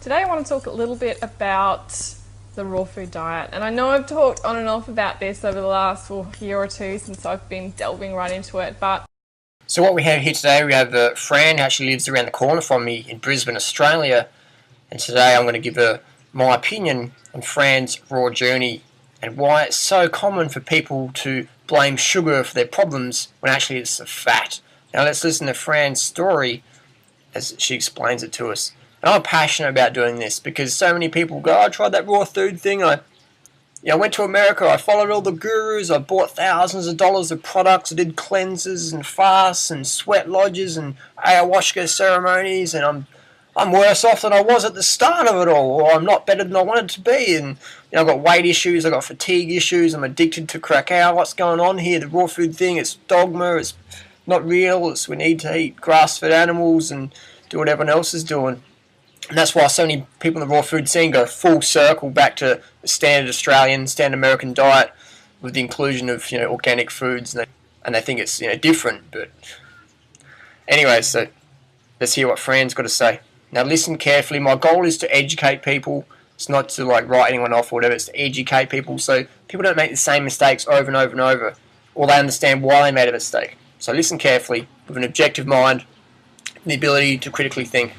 Today I want to talk a little bit about the raw food diet, and I know I've talked on and off about this over the last year or two since I've been delving right into it, but So what we have here today, we have Fran, who actually lives around the corner from me in Brisbane, Australia, and today I'm going to give her my opinion on Fran's raw journey and why it's so common for people to blame sugar for their problems when actually it's the fat. Now let's listen to Fran's story as she explains it to us. And I'm passionate about doing this because so many people go, I tried that raw food thing, I went to America, I followed all the gurus, I bought thousands of dollars of products, I did cleanses and fasts and sweat lodges and ayahuasca ceremonies, and I'm worse off than I was at the start of it all, or I'm not better than I wanted to be, and I've got weight issues, I've got fatigue issues, I'm addicted to cacao, what's going on here? The raw food thing, it's dogma, it's not real, we need to eat grass-fed animals and do what everyone else is doing. And that's why so many people in the raw food scene go full circle back to the standard Australian, standard American diet with the inclusion of organic foods, and they think it's different. But anyway, so let's hear what Fran's got to say. Now listen carefully. My goal is to educate people. It's not to write anyone off or whatever. It's to educate people so people don't make the same mistakes over and over and over, or they understand why they made a mistake. So listen carefully with an objective mind and the ability to critically think.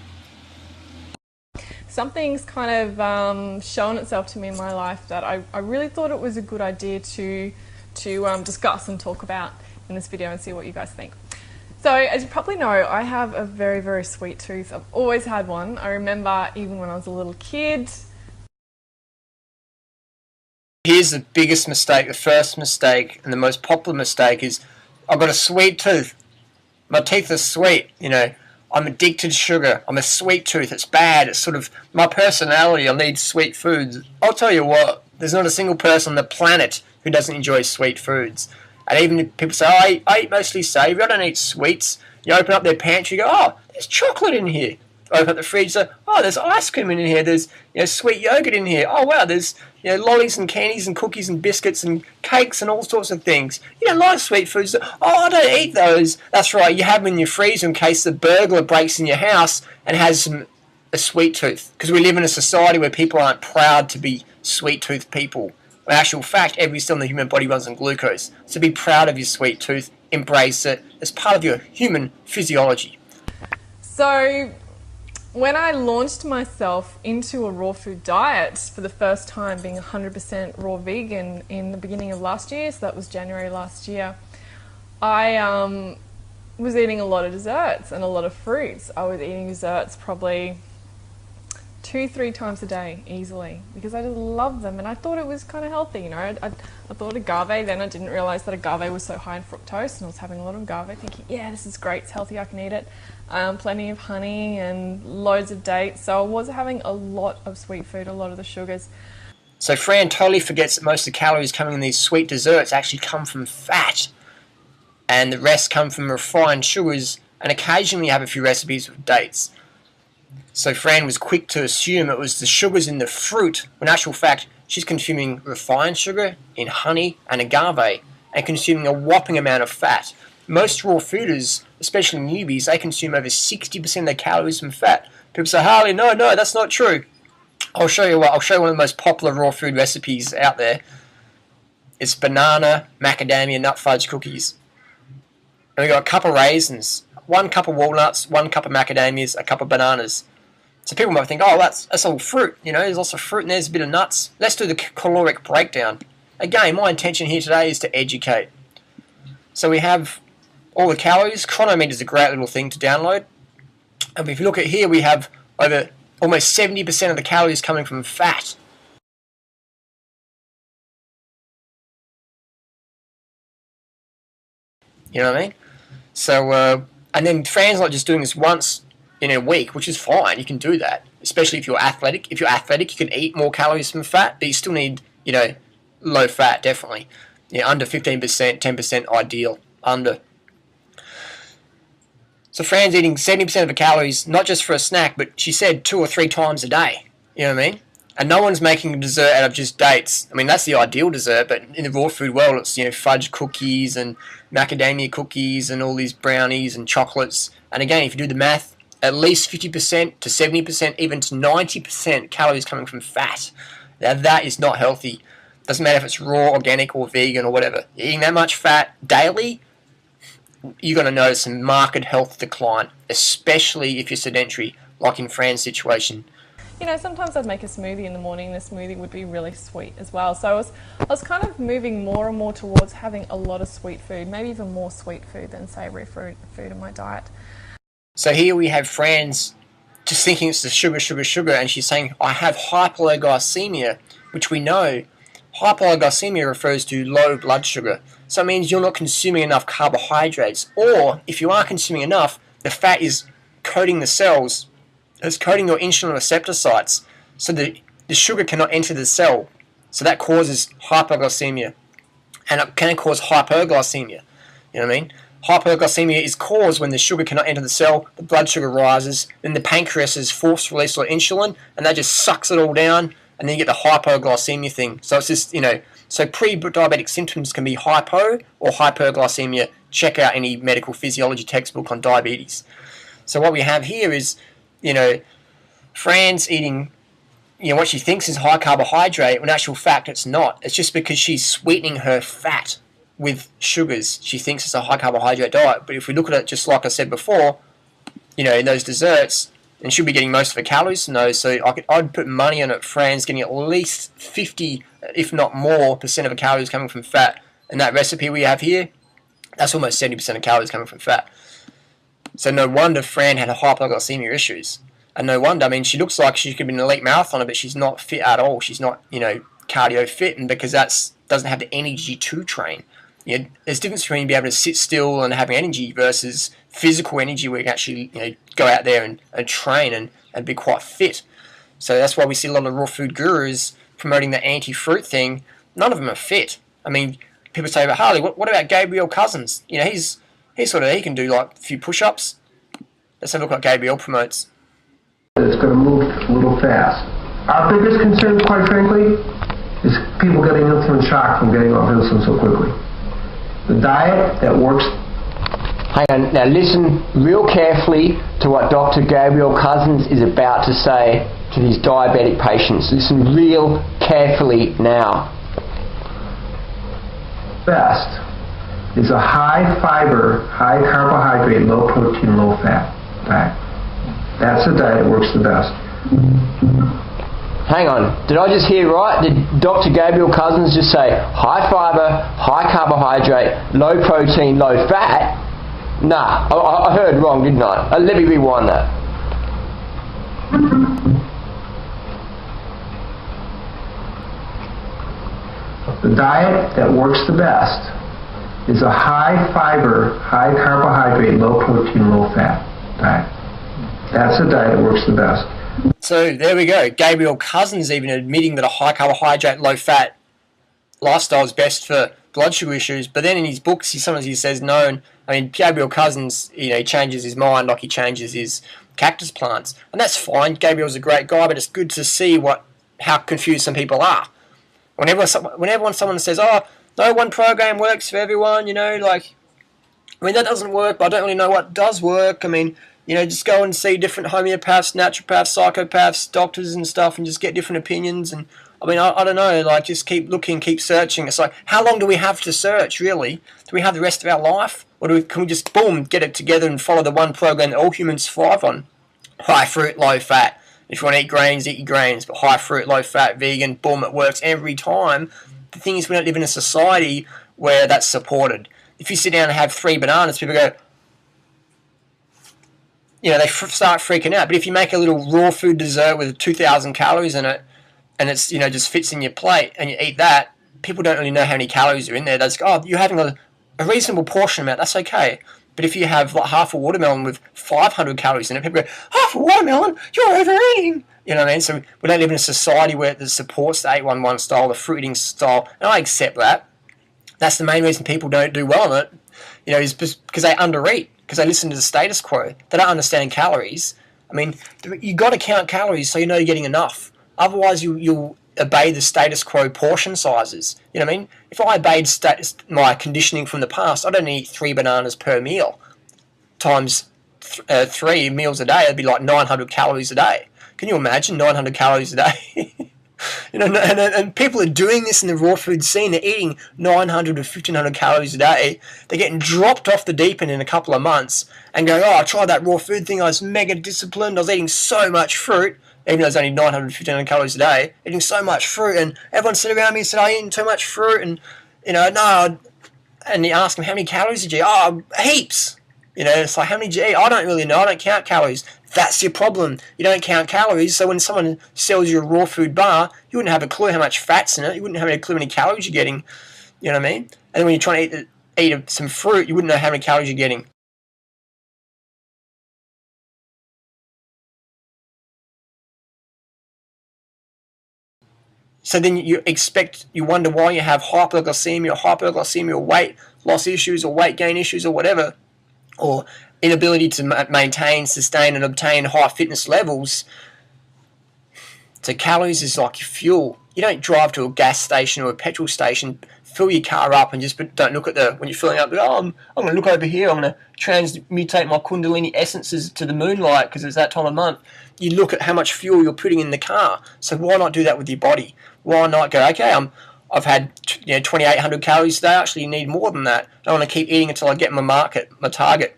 something's kind of shown itself to me in my life that I really thought it was a good idea to discuss and talk about in this video and see what you guys think. So as you probably know, I have a very, very sweet tooth. I've always had one. I remember even when I was a little kid. Here's the biggest mistake, the first mistake, and the most popular mistake is, I've got a sweet tooth. My teeth are sweet, I'm addicted to sugar. I'm a sweet tooth. It's bad. It's sort of my personality. I need sweet foods. I'll tell you what, there's not a single person on the planet who doesn't enjoy sweet foods. And even if people say, oh, I eat mostly savoury, I don't eat sweets. You open up their pantry, you go, oh, there's chocolate in here. Open up the fridge, say, oh, there's ice cream in here. There's sweet yogurt in here. Oh, wow, there's lollies and candies and cookies and biscuits and cakes and all sorts of things. You don't like sweet foods. Oh, I don't eat those. That's right, you have them in your freezer in case the burglar breaks in your house and has a sweet tooth. Because we live in a society where people aren't proud to be sweet tooth people. In actual fact, every cell in the human body runs on glucose. So be proud of your sweet tooth. Embrace it. It's part of your human physiology. So when I launched myself into a raw food diet for the first time, being 100% raw vegan in the beginning of last year, so that was January last year, I was eating a lot of desserts and a lot of fruits. I was eating desserts probably 2-3 times a day easily because I just love them, and I thought it was kind of healthy. I thought agave, then I didn't realize that agave was so high in fructose, and I was having a lot of agave thinking, yeah, this is great, it's healthy, I can eat it. Plenty of honey and loads of dates, so I was having a lot of sweet food, a lot of the sugars. So Fran totally forgets that most of the calories coming in these sweet desserts actually come from fat, and the rest come from refined sugars, and occasionally you have a few recipes with dates. So Fran was quick to assume it was the sugars in the fruit, when in actual fact she's consuming refined sugar in honey and agave, and consuming a whopping amount of fat. Most raw fooders, especially newbies, they consume over 60% of their calories from fat. People say, Harley, no, that's not true. I'll show you what. I'll show you one of the most popular raw food recipes out there. It's banana macadamia nut fudge cookies. And we've got a cup of raisins, 1 cup of walnuts, 1 cup of macadamias, a cup of bananas. So people might think, oh, that's all fruit. There's lots of fruit and there's a bit of nuts. Let's do the caloric breakdown. Again, my intention here today is to educate. So we have all the calories. Chronometer is a great little thing to download. And if you look at here, we have over almost 70% of the calories coming from fat. You know what I mean? So, and then Fran's not just doing this once in a week, which is fine. You can do that, especially if you're athletic. If you're athletic, you can eat more calories from fat, but you still need, low fat, definitely. Under 15%, 10% ideal, under. So Fran's eating 70% of the calories, not just for a snack, but she said 2 or 3 times a day. You know what I mean? And no one's making a dessert out of just dates. I mean, that's the ideal dessert, but in the raw food world, it's, fudge cookies and macadamia cookies and all these brownies and chocolates. And again, if you do the math, at least 50% to 70%, even to 90% calories coming from fat. Now that is not healthy. Doesn't matter if it's raw, organic, or vegan, or whatever. Eating that much fat daily, you're going to notice a marked health decline, especially if you're sedentary, like in Fran's situation. You know, sometimes I'd make a smoothie in the morning and the smoothie would be really sweet as well. So I was kind of moving more and more towards having a lot of sweet food, maybe even more sweet food than savoury food in my diet. So here we have Fran's just thinking it's the sugar, and she's saying, I have hypoglycemia, which we know, hypoglycemia refers to low blood sugar. So it means you're not consuming enough carbohydrates, or if you are consuming enough, the fat is coating the cells, it's coating your insulin receptor sites, so the sugar cannot enter the cell. So that causes hypoglycemia, and it can cause hyperglycemia. You know what I mean? Hyperglycemia is caused when the sugar cannot enter the cell, the blood sugar rises, then the pancreas is forced to release all insulin, and that just sucks it all down, and then you get the hypoglycemia thing. So it's just, you know, so pre-diabetic symptoms can be hypo or hyperglycemia. Check out any medical physiology textbook on diabetes. So what we have here is, you know, Fran's eating, you know, what she thinks is high carbohydrate, when in actual fact it's not. It's just because she's sweetening her fat with sugars. She thinks it's a high carbohydrate diet, but if we look at it just like I said before, you know, in those desserts, and she'll be getting most of her calories from those, so I'd put money on it. Fran's getting at least 50, if not more, percent of her calories coming from fat. And that recipe we have here, that's almost 70% of calories coming from fat. So no wonder Fran had hypoglycemia issues. And no wonder, I mean, she looks like she could be an elite marathoner, but she's not fit at all. She's not, you know, cardio fit, and because that doesn't have the energy to train. You know, there's a difference between being able to sit still and having energy versus physical energy where you can actually, you know, go out there and train and be quite fit. So that's why we see a lot of raw food gurus promoting the anti-fruit thing. None of them are fit. I mean, people say about Harley, what about Gabriel Cousins? You know, he can do like a few push-ups. Let's have a look at what Gabriel promotes. It's going to move a little fast. Our biggest concern, quite frankly, is people getting insulin shock from getting off insulin so quickly. The diet that works. Hang on, now listen real carefully to what Dr. Gabriel Cousins is about to say to his diabetic patients. Listen real carefully now. Best is a high fiber, high carbohydrate, low protein, low fat diet. That's the diet that works the best. Hang on, did I just hear right? Did Dr. Gabriel Cousins just say high fiber, high carbohydrate, low protein, low fat? Nah, I heard wrong, didn't I? Let me rewind that. The diet that works the best is a high fiber, high carbohydrate, low protein, low fat diet. That's the diet that works the best. So there we go. Gabriel Cousins even admitting that a high carbohydrate, low fat lifestyle is best for blood sugar issues. But then in his books, sometimes he says no. And I mean, Gabriel Cousins, you know, he changes his mind like he changes his cactus plants, and that's fine. Gabriel's a great guy, but it's good to see how confused some people are. Whenever someone says, "Oh, no one program works for everyone," you know, like, I mean, that doesn't work. But I don't really know what does work. I mean, you know, just go and see different homeopaths, naturopaths, psychopaths, doctors and stuff, and just get different opinions. And I mean, I don't know, like, just keep looking, keep searching. It's like, how long do we have to search, really? Do we have the rest of our life? Or can we just, boom, get it together and follow the one program that all humans thrive on? High fruit, low fat. If you want to eat grains, eat your grains. But high fruit, low fat, vegan, boom, it works every time. The thing is, we don't live in a society where that's supported. If you sit down and have 3 bananas, people go, you know, they start freaking out. But if you make a little raw food dessert with 2,000 calories in it, and it's, you know, just fits in your plate, and you eat that, people don't really know how many calories are in there. They just go, oh, you're having a reasonable portion amount, that's okay. But if you have like half a watermelon with 500 calories in it, people go, half a watermelon? You're overeating! You know what I mean? So we don't live in a society where it supports the 811 style, the fruit eating style, and I accept that. That's the main reason people don't do well on it, you know, is because they undereat. Because they listen to the status quo. They don't understand calories. I mean, you got to count calories so you know you're getting enough. Otherwise, you'll obey the status quo portion sizes. You know what I mean? If I obeyed my conditioning from the past, I'd only eat 3 bananas per meal times 3 meals a day, it'd be like 900 calories a day. Can you imagine 900 calories a day? You know, and people are doing this in the raw food scene. They're eating 900 to 1500 calories a day. They're getting dropped off the deep end in a couple of months and going, oh, I tried that raw food thing. I was mega disciplined. I was eating so much fruit, even though it's only 900 to 1500 calories a day, eating so much fruit. And everyone sit around me and said, I'm eating too much fruit. And, you know, no. And you ask them, how many calories did you eat? Oh, heaps. You know, it's like, how many did you eat? I don't really know. I don't count calories. That's your problem. You don't count calories. So when someone sells you a raw food bar, you wouldn't have a clue how much fat's in it. You wouldn't have a clue how many calories you're getting. You know what I mean? And then when you're trying to eat some fruit, you wouldn't know how many calories you're getting. So then you wonder why you have hypoglycemia or weight loss issues or weight gain issues or whatever, or inability to maintain, sustain, and obtain high fitness levels. So calories is like your fuel. You don't drive to a gas station or a petrol station, fill your car up, and just don't look at when you're filling up. Oh, I'm going to look over here. I'm going to transmutate my Kundalini essences to the moonlight because it's that time of month. You look at how much fuel you're putting in the car. So why not do that with your body? Why not go, okay, I've had 2,800 calories today. I actually need more than that. I want to keep eating until I get my target.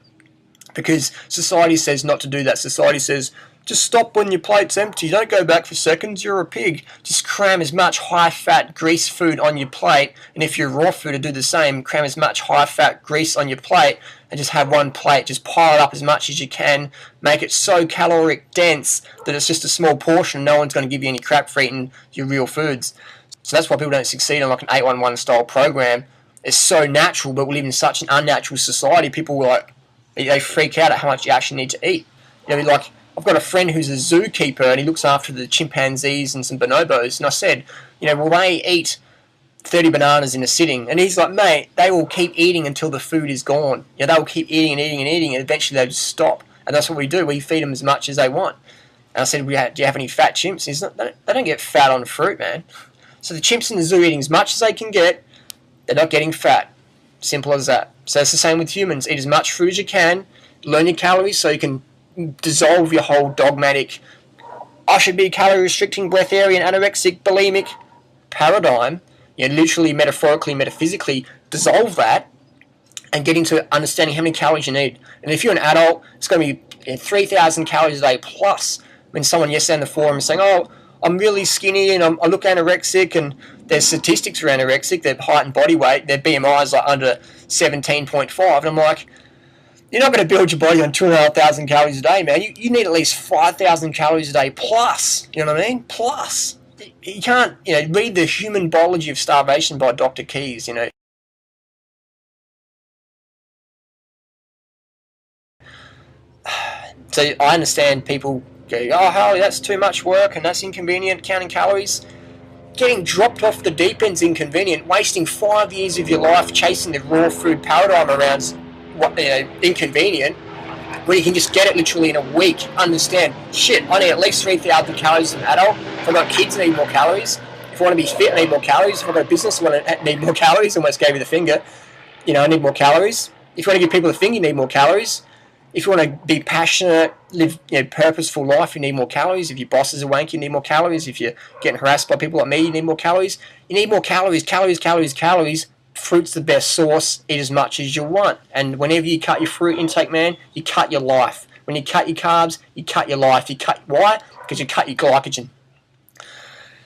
Because society says not to do that. Society says, just stop when your plate's empty. Don't go back for seconds. You're a pig. Just cram as much high-fat grease food on your plate. And if you're raw food, to do the same. Cram as much high-fat grease on your plate and just have one plate. Just pile it up as much as you can. Make it so caloric dense that it's just a small portion. No one's going to give you any crap for eating your real foods. So that's why people don't succeed in like an 811 style program. It's so natural, but we live in such an unnatural society. People were like, they freak out at how much you actually need to eat. You know, like, I've got a friend who's a zookeeper and he looks after the chimpanzees and some bonobos. And I said, you know, will they eat 30 bananas in a sitting? And he's like, mate, they will keep eating until the food is gone. You know, they will keep eating and eating and eating, and eventually they just stop. And that's what we do. We feed them as much as they want. And I said, do you have any fat chimps? He's like, they don't get fat on fruit, man. So the chimps in the zoo eating as much as they can get, they're not getting fat. Simple as that. So it's the same with humans. Eat as much food as you can. Learn your calories so you can dissolve your whole dogmatic, I should be calorie restricting, breatharian, anorexic, bulimic paradigm. You know, literally, metaphorically, metaphysically, dissolve that and get into understanding how many calories you need. And if you're an adult, it's going to be 3,000 calories a day plus. When someone yesterday in the forum is saying, oh, I'm really skinny and I look anorexic, and there's statistics for anorexic, their height and body weight, their BMI is like under 17.5, and I'm like, you're not going to build your body on 2,500 calories a day, man. You need at least 5,000 calories a day plus, you know what I mean? Plus. You can't, read The Human Biology of Starvation by Dr. Keyes, So I understand people go, oh, Harley, that's too much work and that's inconvenient, counting calories. Getting dropped off the deep end's inconvenient. Wasting 5 years of your life chasing the raw food paradigm around's inconvenient, when you can just get it literally in a week. Understand, shit, I need at least 3,000 calories as an adult. If I've got kids, I need more calories. If I want to be fit, I need more calories. If I've got a business, I need more calories. I almost gave you the finger. I need more calories. If you want to give people the finger, you need more calories. If you want to be passionate, live purposeful life, you need more calories. If your boss is a wank, you need more calories. If you're getting harassed by people like me, you need more calories. You need more calories, calories, calories, calories. Fruit's the best source. Eat as much as you want. And whenever you cut your fruit intake, man, you cut your life. When you cut your carbs, you cut your life. Why? Because you cut your glycogen.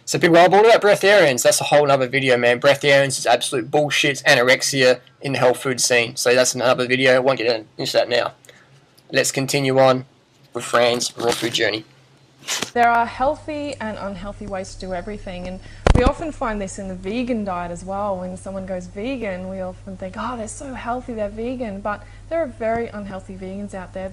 So people are all about breatharians. That's a whole other video, man. Breatharians is absolute bullshit. It's anorexia in the health food scene. So that's another video. I won't get into that now. Let's continue on with Fran's raw food journey. There are healthy and unhealthy ways to do everything, and we often find this in the vegan diet as well. When someone goes vegan, we often think, oh, they're so healthy, they're vegan, but there are very unhealthy vegans out there.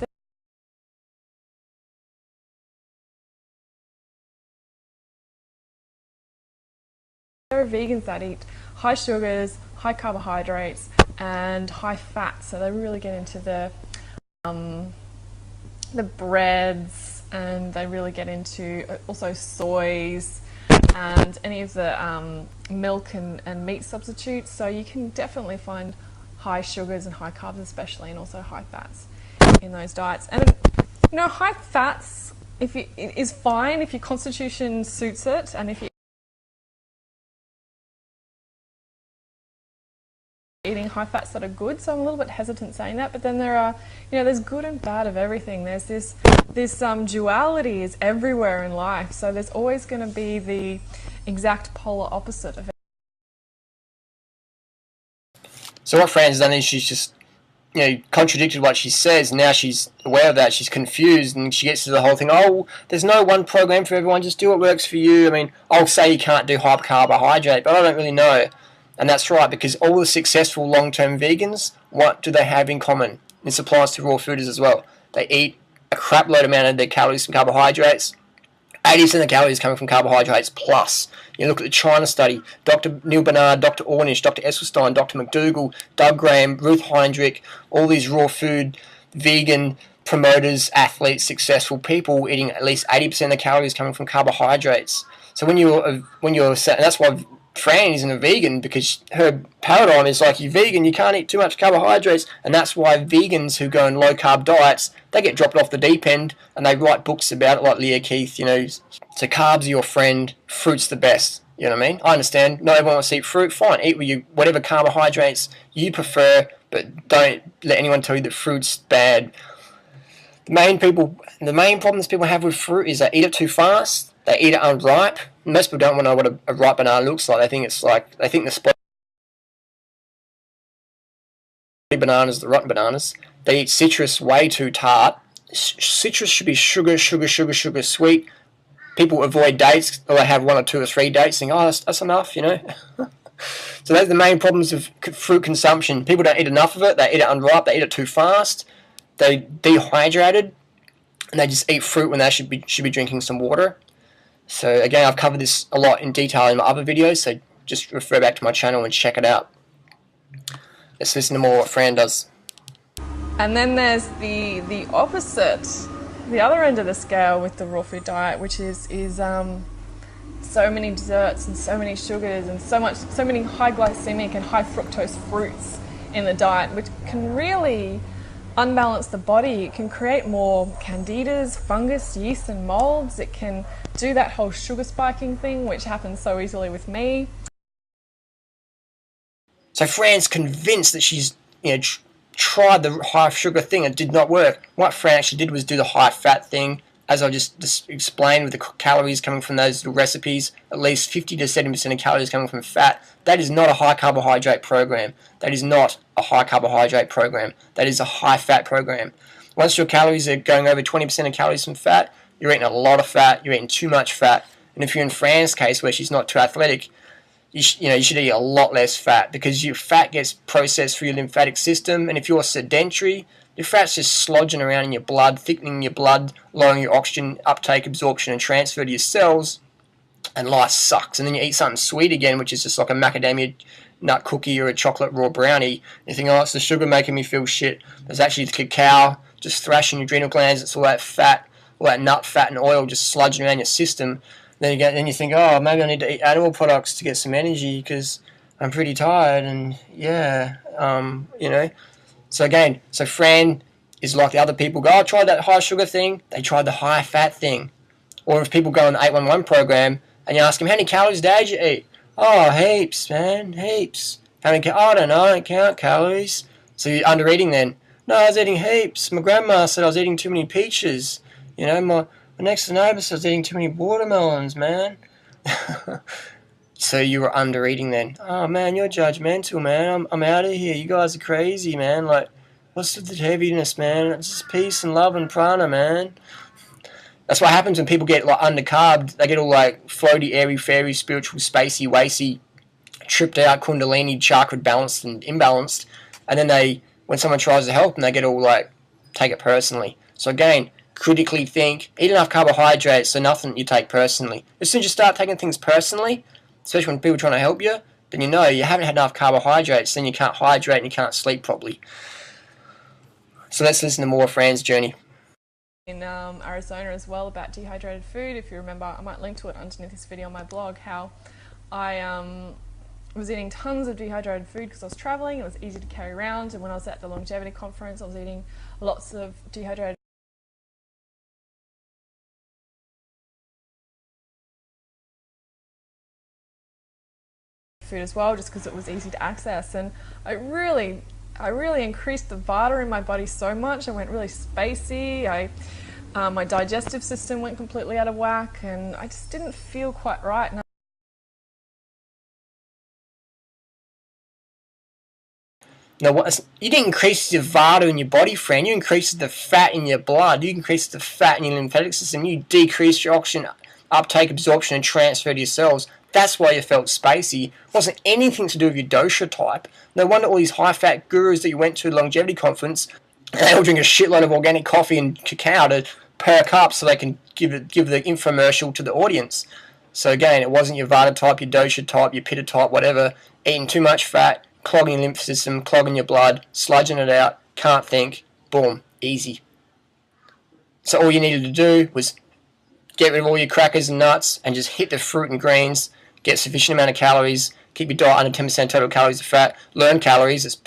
There are vegans that eat high sugars, high carbohydrates, and high fat, so they really get into the breads, and they really get into also soys and any of the milk and meat substitutes. So you can definitely find high sugars and high carbs especially, and also high fats in those diets. And you know, high fats is fine if your constitution suits it, and if you're eating high fats that are good. So I'm a little bit hesitant saying that, but then there are, you know, there's good and bad of everything. There's this duality is everywhere in life, so there's always going to be the exact polar opposite of it. So what Fran's done is she's just, you know, contradicted what she says. Now she's aware of that. She's confused, and she gets to the whole thing. Oh, there's no one program for everyone. Just do what works for you. I mean, I'll say you can't do high carbohydrate, but I don't really know. And that's right, because all the successful long-term vegans, what do they have in common? This applies to raw fooders as well. They eat a crap load amount of their calories from carbohydrates. 80% of the calories coming from carbohydrates plus. You look at the China study, Dr. Neil Barnard, Dr. Ornish, Dr. Esselstyn, Dr. McDougall, Doug Graham, Ruth Heinrich, all these raw food, vegan promoters, athletes, successful people eating at least 80% of the calories coming from carbohydrates. So when you're and that's why Fran isn't a vegan, because her paradigm is like, you're vegan, you can't eat too much carbohydrates, and that's why vegans who go on low carb diets, they get dropped off the deep end, and they write books about it, like Leah Keith, you know. So carbs are your friend, fruit's the best, you know what I mean? I understand, not everyone wants to eat fruit, fine, eat with whatever carbohydrates you prefer, but don't let anyone tell you that fruit's bad. The main problems people have with fruit is they eat it too fast, they eat it unripe. Most people don't want to know what a ripe banana looks like. They think the spotty bananas, the rotten bananas. They eat citrus way too tart. Citrus should be sugar, sweet. People avoid dates, or they have 1 or 2 or 3 dates, think, oh, that's enough, you know. So those are the main problems of fruit consumption. People don't eat enough of it. They eat it unripe. They eat it too fast. They dehydrated, and they just eat fruit when they should be drinking some water. So again, I've covered this a lot in detail in my other videos, so just refer back to my channel and check it out. Let's listen to more what Fran does. And then there's the opposite, the other end of the scale with the raw food diet, which is so many desserts and so many sugars and so many high glycemic and high fructose fruits in the diet, which can really unbalance the body. It can create more candidas, fungus, yeast and molds. It can do that whole sugar spiking thing, which happens so easily with me. So Fran's convinced that she's, you know, tried the high sugar thing. It did not work. What Fran actually did was do the high fat thing, as I just explained, with the calories coming from those little recipes. At least 50 to 70% of calories coming from fat. That is not a high carbohydrate program. That is not a high carbohydrate program. That is a high fat program. Once your calories are going over 20% of calories from fat, you're eating a lot of fat. You're eating too much fat. And if you're in Fran's case, where she's not too athletic, you should eat a lot less fat, because your fat gets processed through your lymphatic system, and if you're sedentary, your fat's just slodging around in your blood, thickening your blood, lowering your oxygen uptake, absorption, and transfer to your cells, and life sucks. And then you eat something sweet again, which is just like a macadamia nut cookie or a chocolate raw brownie, and you think, oh, it's the sugar making me feel shit. There's actually the cacao just thrashing your adrenal glands. It's all that fat, all that nut fat and oil just sludging around your system. Then you think, oh, maybe I need to eat animal products to get some energy because I'm pretty tired, and yeah, you know. So again, so Fran is like the other people go, I tried that high sugar thing, they tried the high fat thing. Or if people go on the 811 program and you ask them, how many calories a day did you eat? Oh, heaps, man, heaps. How many? I don't know, I don't count calories. So you're under eating then. No, I was eating heaps. My grandma said I was eating too many peaches. You know, my next neighbour said I was eating too many watermelons, man. So you were under eating then. Oh man, you're judgmental, man. I'm out of here. You guys are crazy, man. Like, what's with the heaviness, man? It's just peace and love and prana, man. That's what happens when people get like undercarbed. They get all like floaty, airy, fairy, spiritual, spacey, wacy, tripped out, kundalini, chakra balanced and imbalanced. And then when someone tries to help them, they get all like, take it personally. So again, critically think, eat enough carbohydrates so nothing you take personally. As soon as you start taking things personally, especially when people are trying to help you, then you know you haven't had enough carbohydrates, then you can't hydrate and you can't sleep properly. So let's listen to more of Fran's journey. In Arizona as well, about dehydrated food. If you remember, I might link to it underneath this video on my blog, how I was eating tons of dehydrated food because I was traveling. It was easy to carry around, and when I was at the longevity conference, I was eating lots of dehydrated food as well, just because it was easy to access. And I really increased the Vata in my body so much. I went really spacey. My digestive system went completely out of whack, and I just didn't feel quite right. Now, you didn't increase the Vata in your body, friend. You increased the fat in your blood. You increased the fat in your lymphatic system. You decreased your oxygen uptake, absorption, and transfer to your cells. That's why you felt spacey. It wasn't anything to do with your dosha type. No wonder all these high-fat gurus that you went to a longevity conference, they all drink a shitload of organic coffee and cacao to perk up so they can give the infomercial to the audience. So again, it wasn't your Vata type, your dosha type, your pitta type, whatever. Eating too much fat, clogging your lymph system, clogging your blood, sludging it out, can't think, boom, easy. So all you needed to do was get rid of all your crackers and nuts and just hit the fruit and greens, get sufficient amount of calories, keep your diet under 10% total calories of fat, learn calories, it's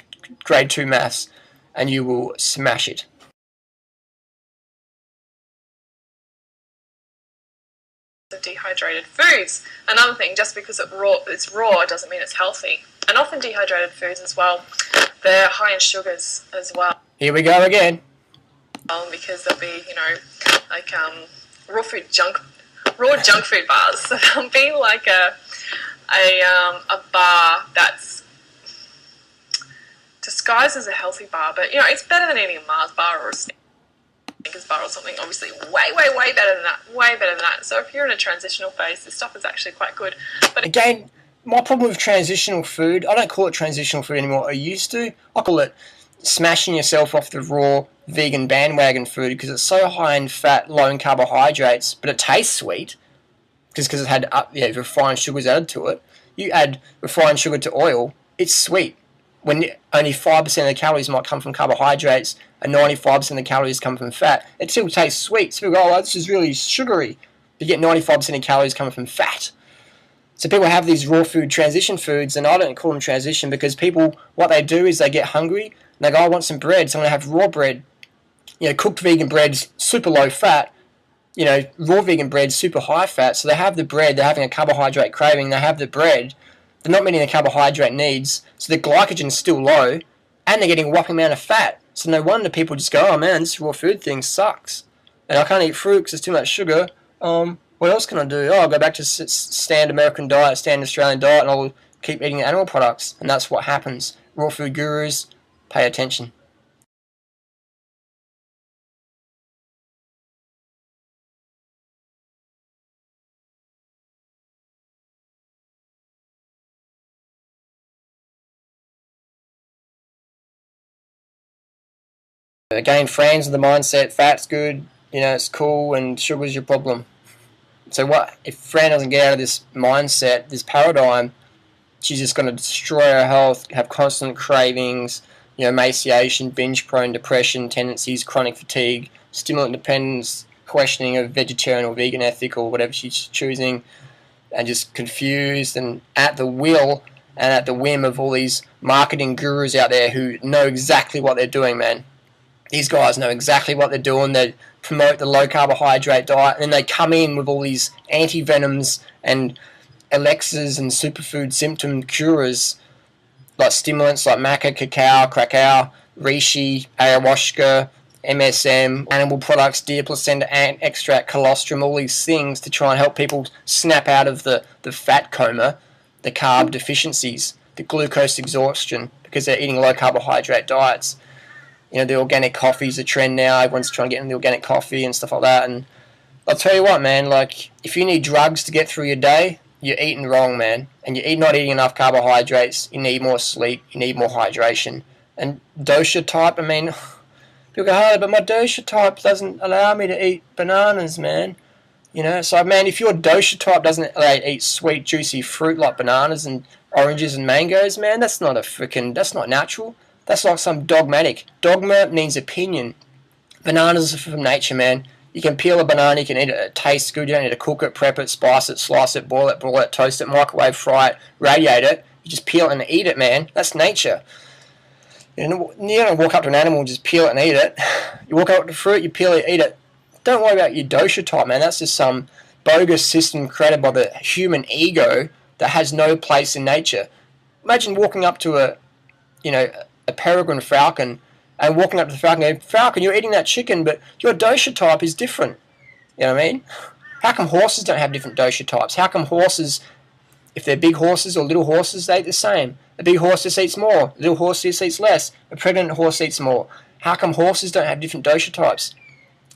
grade 2 maths, and you will smash it. Of dehydrated foods. Another thing, just because it's raw doesn't mean it's healthy. And often dehydrated foods as well, they're high in sugars as well. Here we go again. Because there'll be, like raw junk food bars. So there'll be like a bar that's disguised as a healthy bar, but it's better than eating a Mars bar or a Snickers bar or something. Obviously, way better than that. Way better than that. So if you're in a transitional phase, this stuff is actually quite good. But again, my problem with transitional food, I don't call it transitional food anymore. I used to. I call it smashing yourself off the raw vegan bandwagon food because it's so high in fat, low in carbohydrates, but it tastes sweet because it had refined sugars added to it. You add refined sugar to oil, it's sweet. When only 5% of the calories might come from carbohydrates and 95% of the calories come from fat, it still tastes sweet. So people go, oh, this is really sugary. You get 95% of calories coming from fat. So people have these raw food transition foods, and I don't call them transition because people, what they do is they get hungry and they go, I want some bread, so I'm going to have raw bread. Cooked vegan bread's super low fat. Raw vegan bread's super high fat. So they have the bread, they're having a carbohydrate craving, they have the bread, they're not meeting the carbohydrate needs, so the glycogen's still low, and they're getting a whopping amount of fat. So no wonder people just go, oh man, this raw food thing sucks. And I can't eat fruit because there's too much sugar. What else can I do? I'll go back to standard American diet, standard Australian diet, and I'll keep eating animal products. And that's what happens. Raw food gurus, pay attention. Again, friends of the mindset, fat's good, it's cool, and sugar's your problem. So what if Fran doesn't get out of this mindset, this paradigm, she's just going to destroy her health, have constant cravings, emaciation, binge-prone depression tendencies, chronic fatigue, stimulant dependence, questioning of vegetarian or vegan ethic or whatever she's choosing, and just confused and at the will and at the whim of all these marketing gurus out there who know exactly what they're doing, man. These guys know exactly what they're doing. They promote the low-carbohydrate diet, and then they come in with all these anti-venoms and elixirs and superfood symptom curers, like stimulants like maca, cacao, reishi, ayahuasca, MSM, animal products, deer placenta, ant extract, colostrum, all these things to try and help people snap out of the fat coma, the carb deficiencies, the glucose exhaustion, because they're eating low-carbohydrate diets. The organic coffee's a trend now. Everyone's trying to get into the organic coffee and stuff like that. And I'll tell you what, man, if you need drugs to get through your day, you're eating wrong, man. And you're not eating enough carbohydrates. You need more sleep. You need more hydration. And dosha type, people go, oh, but my dosha type doesn't allow me to eat bananas, man. So, man, if your dosha type doesn't allow you to eat sweet, juicy fruit like bananas and oranges and mangoes, man, that's not natural. That's like some dogmatic. Dogma means opinion. Bananas are from nature, man. You can peel a banana, you can eat it, it tastes good, you don't need to cook it, prep it, spice it, slice it, boil it, broil it, toast it, microwave, fry it, radiate it. You just peel it and eat it, man. That's nature. You don't walk up to an animal and just peel it and eat it. You walk up to fruit, you peel it, eat it. Don't worry about your dosha type, man. That's just some bogus system created by the human ego that has no place in nature. Imagine walking up to a peregrine falcon and walking up to the falcon and going, Falcon, you're eating that chicken, but your dosha type is different. You know what I mean? How come horses don't have different dosha types? How come horses, if they're big horses or little horses, they eat the same? A big horse just eats more. A little horse just eats less. A pregnant horse eats more. How come horses don't have different dosha types?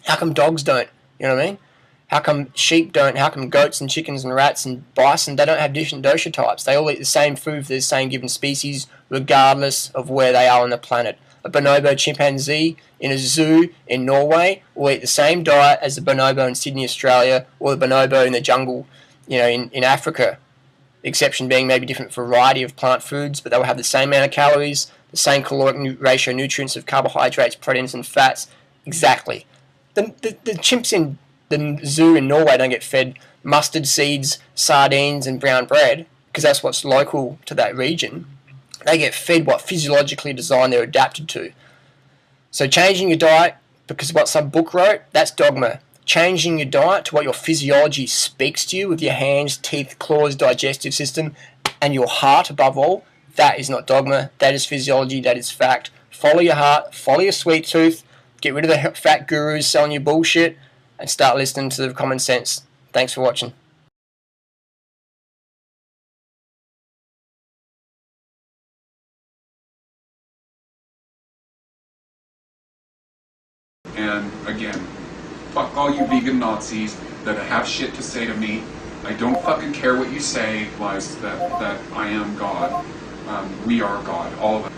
How come dogs don't? You know what I mean? How come sheep don't? How come goats and chickens and rats and bison, they don't have different dosha types? They all eat the same food for the same given species, regardless of where they are on the planet. A bonobo chimpanzee in a zoo in Norway will eat the same diet as the bonobo in Sydney, Australia, or the bonobo in the jungle, in Africa. The exception being maybe different variety of plant foods, but they will have the same amount of calories, the same caloric ratio of nutrients of carbohydrates, proteins, and fats. Exactly. The chimps in the zoo in Norway don't get fed mustard seeds, sardines, and brown bread, because that's what's local to that region. They get fed what physiologically designed they're adapted to. So changing your diet because of what some book wrote, that's dogma. Changing your diet to what your physiology speaks to you with your hands, teeth, claws, digestive system, and your heart above all, that is not dogma. That is physiology. That is fact. Follow your heart. Follow your sweet tooth. Get rid of the fat gurus selling you bullshit and start listening to the common sense. Thanks for watching. And again, fuck all you vegan Nazis that have shit to say to me. I don't fucking care what you say, lies that I am God. We are God, all of us.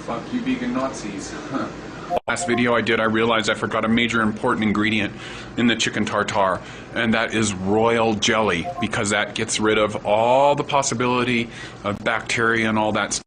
Fuck you vegan Nazis. Last video I did, I realized I forgot a major important ingredient in the chicken tartare, and that is royal jelly, because that gets rid of all the possibility of bacteria and all that stuff.